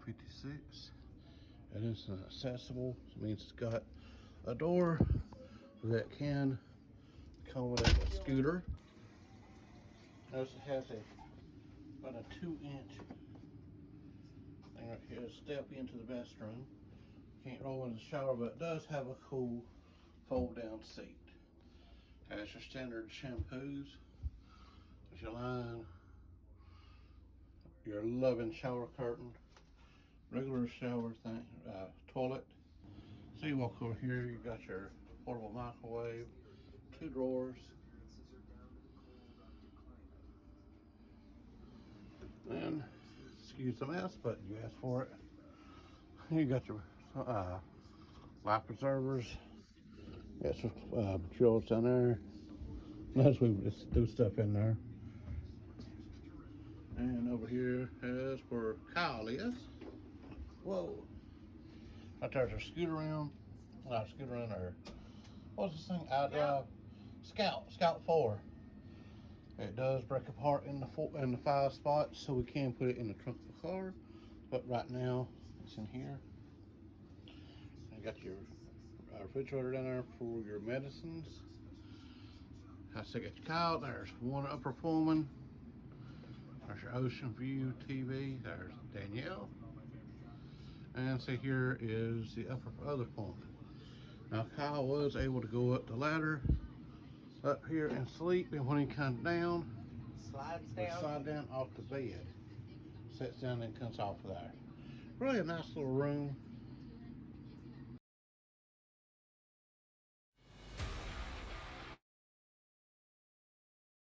M56. And it's accessible. It means it's got a door that can accommodate a scooter. Notice it has about a 2-inch thing right here to step into the bathroom. Can't roll in the shower, but it does have a cool fold-down seat. Has your standard shampoos. There's your line, your loving shower curtain, regular shower thing, toilet. So you walk over here, you got your portable microwave, 2 drawers, and excuse the mess, but you asked for it. You got your life preservers. Got some materials down there. Notice we just do stuff in there. And over here is where Kyle is. Whoa. Right there's our scooter room. Not scooter room, or what's this thing? Scout 4. It does break apart in the 5 spots, so we can put it in the trunk of the car. But right now, it's in here. You got your refrigerator down there for your medicines. I still got your Kyle. There's one upper Pullman. There's your Ocean View TV. There's Danyl. And see, here is the other Pullman. Now Kyle was able to go up the ladder up here and sleep, and when he comes down, slide down off the bed, sits down and comes off of there. Really a nice little room.